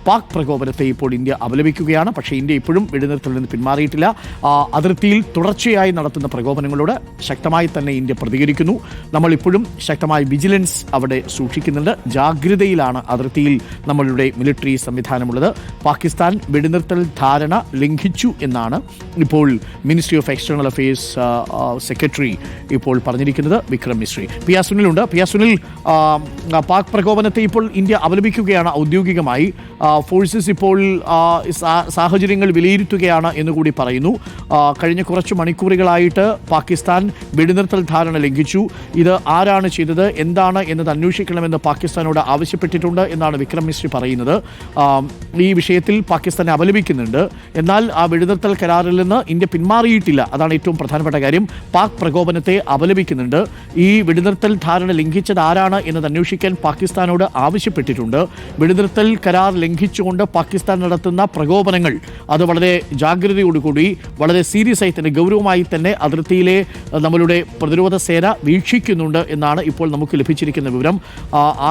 പാക് പ്രകോപനത്തെ ഇപ്പോൾ ഇന്ത്യ അപലപിക്കുകയാണ്. പക്ഷേ ഇന്ത്യ ഇപ്പോഴും വെടിനിർത്തലിൽ നിന്ന് പിന്മാറിയിട്ടില്ല. അതിർത്തിയിൽ തുടർച്ചയായി നടത്തുന്ന പ്രകോപനങ്ങളോട് ശക്തമായി തന്നെ ഇന്ത്യ പ്രതികരിക്കുന്നു. നമ്മളിപ്പോഴും ശക്തമായ വിജിലൻസ് അവിടെ സൂക്ഷിക്കുന്നുണ്ട്. ജാഗ്രതയിലാണ് അതിർത്തിയിൽ നമ്മളുടെ മിലിറ്ററി സംവിധാനമുള്ളത്. പാകിസ്ഥാൻ വെടിനിർത്തൽ ധാരണ ലംഘിച്ചു എന്നാണ് ഇപ്പോൾ ministry of external affairs secretary ഇപ്പോൾ പറഞ്ഞിരിക്കുന്നത്. വിക്രം മിശ്രി. പി ആർ സുനിലുണ്ട്. പി ആർ സുനിൽ, പാക് പ്രകോപനത്തെ ഇപ്പോൾ ഇന്ത്യ അപലപിക്കുകയാണ് ഔദ്യോഗികമായി. ഫോഴ്സസ് ഇപ്പോൾ സാഹചര്യങ്ങൾ വിലയിരുത്തുകയാണ് എന്നുകൂടി പറയുന്നു. കഴിഞ്ഞ കുറച്ച് മണിക്കൂറുകളായിട്ട് പാകിസ്ഥാൻ വെടിനിർത്തൽ ധാരണ ലംഘിച്ചു. ഇത് ആരാണ് ചെയ്തത്, എന്താണ് എന്നത് അന്വേഷിക്കണമെന്ന് പാകിസ്ഥാനോട് ആവശ്യപ്പെട്ടിട്ടുണ്ട് എന്നാണ് വിക്രം മിശ്രി പറയുന്നത്. ഈ വിഷയത്തിൽ പാകിസ്ഥാനെ അപലപിക്കുന്നുണ്ട്. എന്നാൽ ആ വെടിനിർത്തൽ കരാറിൽ നിന്ന് ഇന്ത്യ പിന്മാറിയിട്ടില്ല. അതാണ് ഏറ്റവും പ്രധാനപ്പെട്ട കാര്യം. പാക് പ്രകോപനത്തെ അപലപിക്കുന്നുണ്ട്. ഈ വെടിനിർത്തൽ ധാരണ ലംഘിച്ചത് ആരാണ് എന്നത് അന്വേഷിക്കാൻ പാകിസ്ഥാനോട് ആവശ്യപ്പെട്ടിട്ടുണ്ട്. വെടിനിർത്തൽ കരാർ ലംഘിച്ചുകൊണ്ട് പാകിസ്ഥാൻ നടത്തുന്ന പ്രകോപനങ്ങൾ അത് വളരെ ജാഗ്രതയോടുകൂടി, വളരെ സീരിയസ് ആയി തന്നെ, ഗൗരവമായി തന്നെ അതിർത്തിയിലെ നമ്മളുടെ പ്രതിരോധ സേന വീക്ഷിക്കുന്നുണ്ട് എന്നാണ് ഇപ്പോൾ നമുക്ക് ലഭിച്ചിരിക്കുന്ന വിവരം.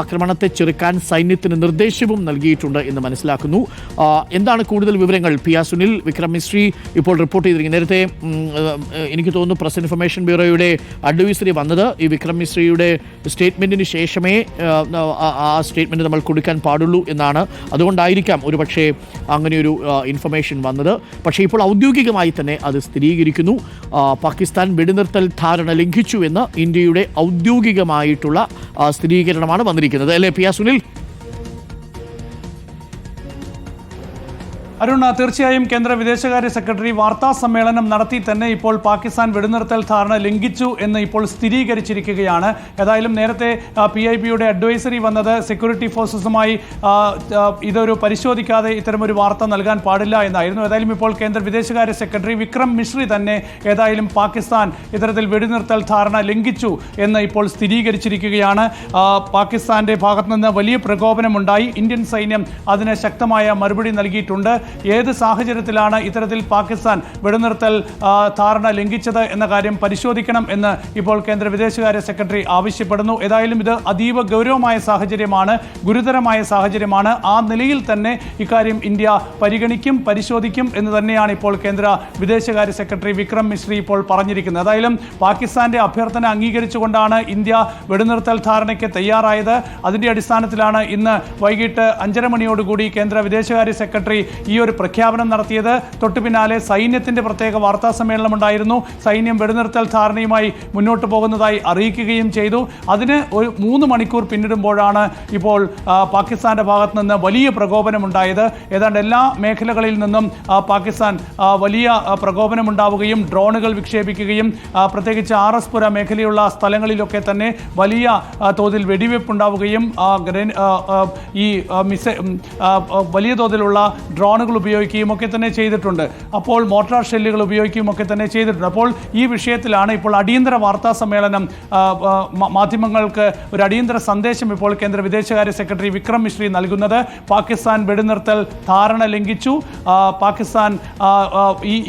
ആക്രമണത്തെ ചെറുക്കാൻ സൈന്യത്തിന് നിർദ്ദേശവും നൽകിയിട്ടുണ്ട് എന്ന് മനസ്സിലാക്കുന്നു. എന്താണ് കൂടുതൽ വിവരങ്ങൾ? പി ആർ സുനിൽ, വിക്രം മിശ്രി ഇപ്പോൾ റിപ്പോർട്ട് ചെയ്തിരിക്കുന്നത്. നേരത്തെ എനിക്ക് തോന്നുന്നു പ്രസ് ഇൻഫർമേഷൻ ബ്യൂറോയുടെ അഡ്വൈസറി വന്നത് ഈ വിക്രം മിശ്രിയുടെ സ്റ്റേറ്റ്മെൻറ്റിന് ശേഷമേ ആ സ്റ്റേറ്റ്മെൻറ്റ് നമ്മൾ കൊടുക്കാൻ പാടുള്ളൂ എന്നാണ്. അതുകൊണ്ടായിരിക്കാം ഒരുപക്ഷെ അങ്ങനെയൊരു ഇൻഫർമേഷൻ വന്നത്. പക്ഷേ ഇപ്പോൾ ഔദ്യോഗികമായി തന്നെ അത് സ്ഥിരീകരിക്കുന്നു. പാകിസ്ഥാൻ വെടിനിർത്തൽ ധാരണ ലംഘിച്ചു എന്ന് ഇന്ത്യയുടെ ഔദ്യോഗികമായിട്ടുള്ള സ്ഥിരീകരണമാണ് വന്നിരിക്കുന്നത്. അല്ലേ പി ആർ സുനിൽ? അരുൺ, തീർച്ചയായും കേന്ദ്ര വിദേശകാര്യ സെക്രട്ടറി വാർത്താ സമ്മേളനം നടത്തി തന്നെ ഇപ്പോൾ പാകിസ്ഥാൻ വെടിനിർത്തൽ ധാരണ ലംഘിച്ചു എന്ന് ഇപ്പോൾ സ്ഥിരീകരിച്ചിരിക്കുകയാണ്. ഏതായാലും നേരത്തെ PIBയുടെ അഡ്വൈസറി വന്നത് സെക്യൂരിറ്റി ഫോഴ്സസുമായി ഇതൊരു പരിശോധിക്കാതെ ഇത്തരമൊരു വാർത്ത നൽകാൻ പാടില്ല എന്നായിരുന്നു. ഏതായാലും ഇപ്പോൾ കേന്ദ്ര വിദേശകാര്യ സെക്രട്ടറി വിക്രം മിശ്രി തന്നെ ഏതായാലും പാകിസ്ഥാൻ ഇത്തരത്തിൽ വെടിനിർത്തൽ ധാരണ ലംഘിച്ചു എന്ന് ഇപ്പോൾ സ്ഥിരീകരിച്ചിരിക്കുകയാണ്. പാകിസ്ഥാന്റെ ഭാഗത്തു നിന്ന് വലിയ പ്രകോപനമുണ്ടായി. ഇന്ത്യൻ സൈന്യം അതിന് ശക്തമായ മറുപടി നൽകിയിട്ടുണ്ട്. ഏത് സാഹചര്യത്തിലാണ് ഇത്തരത്തിൽ പാകിസ്ഥാൻ വെടിനിർത്തൽ ധാരണ ലംഘിച്ചത് എന്ന കാര്യം പരിശോധിക്കണം എന്ന് ഇപ്പോൾ കേന്ദ്ര വിദേശകാര്യ സെക്രട്ടറി ആവശ്യപ്പെടുന്നു. ഏതായാലും ഇത് അതീവ ഗൗരവമായ സാഹചര്യമാണ്, ഗുരുതരമായ സാഹചര്യമാണ്. ആ നിലയിൽ തന്നെ ഇക്കാര്യം ഇന്ത്യ പരിഗണിക്കും, പരിശോധിക്കും എന്ന് തന്നെയാണ് ഇപ്പോൾ കേന്ദ്ര വിദേശകാര്യ സെക്രട്ടറി വിക്രം മിശ്രി ഇപ്പോൾ പറഞ്ഞിരിക്കുന്നത്. ഏതായാലും പാകിസ്ഥാന്റെ അഭ്യർത്ഥന അംഗീകരിച്ചുകൊണ്ടാണ് ഇന്ത്യ വെടിനിർത്തൽ ധാരണയ്ക്ക് തയ്യാറായത്. അതിൻ്റെ അടിസ്ഥാനത്തിലാണ് ഇന്ന് വൈകിട്ട് 5:30 മണിയോടുകൂടി കേന്ദ്ര വിദേശകാര്യ സെക്രട്ടറി ഈ ഒരു പ്രഖ്യാപനം നടത്തിയത്. തൊട്ടു പിന്നാലെ സൈന്യത്തിന്റെ പ്രത്യേക വാർത്താ സമ്മേളനം ഉണ്ടായിരുന്നു. സൈന്യം വെടിനിർത്തൽ ധാരണയുമായി മുന്നോട്ട് പോകുന്നതായി അറിയിക്കുകയും ചെയ്തു. അതിന് ഒരു 3 മണിക്കൂർ പിന്നിടുമ്പോഴാണ് ഇപ്പോൾ പാകിസ്ഥാന്റെ ഭാഗത്ത് നിന്ന് വലിയ പ്രകോപനമുണ്ടായത്. ഏതാണ്ട് എല്ലാ മേഖലകളിൽ നിന്നും പാകിസ്ഥാൻ വലിയ പ്രകോപനമുണ്ടാവുകയും ഡ്രോണുകൾ വിക്ഷേപിക്കുകയും പ്രത്യേകിച്ച് RS-പുര മേഖലയുള്ള സ്ഥലങ്ങളിലൊക്കെ തന്നെ വലിയ തോതിൽ വെടിവെപ്പുണ്ടാവുകയും വലിയ തോതിലുള്ള ഡ്രോണുകൾ ഉപയോഗിക്കുകയും ഒക്കെ തന്നെ ചെയ്തിട്ടുണ്ട്. അപ്പോൾ മോർട്ടാർ ഷെല്ലുകൾ ഉപയോഗിക്കുകയും ഒക്കെ തന്നെ ചെയ്തിട്ടുണ്ട്. അപ്പോൾ ഈ വിഷയത്തിലാണ് ഇപ്പോൾ അടിയന്തര വാർത്താ സമ്മേളനം, മാധ്യമങ്ങൾക്ക് ഒരു അടിയന്തര സന്ദേശം ഇപ്പോൾ കേന്ദ്ര വിദേശകാര്യ സെക്രട്ടറി വിക്രം മിശ്രി നൽകുന്നത്. പാകിസ്ഥാൻ വെടിനിർത്തൽ ധാരണ ലംഘിച്ചു, പാകിസ്ഥാൻ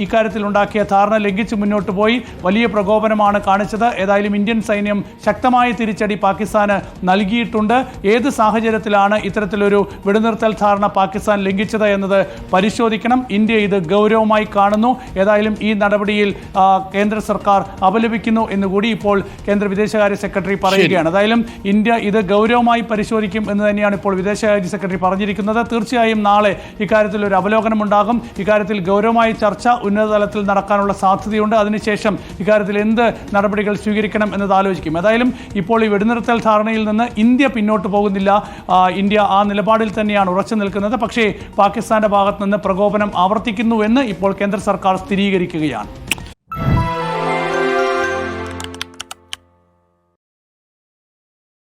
ഇക്കാര്യത്തിൽ ഉണ്ടാക്കിയ ധാരണ ലംഘിച്ച് മുന്നോട്ട് പോയി, വലിയ പ്രകോപനമാണ് കാണിച്ചത്. ഏതായാലും ഇന്ത്യൻ സൈന്യം ശക്തമായ തിരിച്ചടി പാകിസ്ഥാന് നൽകിയിട്ടുണ്ട്. ഏത് സാഹചര്യത്തിലാണ് ഇത്തരത്തിലൊരു വെടിനിർത്തൽ ധാരണ പാകിസ്ഥാൻ ലംഘിച്ചത് എന്നത് പരിശോധിക്കണം. ഇന്ത്യ ഇത് ഗൗരവമായി കാണുന്നു. ഏതായാലും ഈ നടപടിയിൽ കേന്ദ്ര സർക്കാർ അപലപിക്കുന്നു എന്നുകൂടി ഇപ്പോൾ കേന്ദ്ര വിദേശകാര്യ സെക്രട്ടറി പറയുകയാണ്. ഏതായാലും ഇന്ത്യ ഇത് ഗൗരവമായി പരിശോധിക്കും എന്ന് തന്നെയാണ് ഇപ്പോൾ വിദേശകാര്യ സെക്രട്ടറി പറഞ്ഞിരിക്കുന്നത്. തീർച്ചയായും നാളെ ഇക്കാര്യത്തിൽ ഒരു അവലോകനം ഉണ്ടാകും. ഇക്കാര്യത്തിൽ ഗൗരവമായ ചർച്ച ഉന്നതതലത്തിൽ നടക്കാനുള്ള സാധ്യതയുണ്ട്. അതിനുശേഷം ഇക്കാര്യത്തിൽ എന്ത് നടപടികൾ സ്വീകരിക്കണം എന്നത് ആലോചിക്കും. ഏതായാലും ഇപ്പോൾ ഈ വെടിനിർത്തൽ ധാരണയിൽ നിന്ന് ഇന്ത്യ പിന്നോട്ട് പോകുന്നില്ല. ഇന്ത്യ ആ നിലപാടിൽ തന്നെയാണ് ഉറച്ചു നിൽക്കുന്നത്. പക്ഷേ പാകിസ്ഥാന്റെ ഭാഗത്ത് നിന്ന് പ്രകോപനം ആവർത്തിക്കുന്നുവെന്ന് ഇപ്പോൾ കേന്ദ്ര സർക്കാർ സ്ഥിരീകരിക്കുകയാണ്.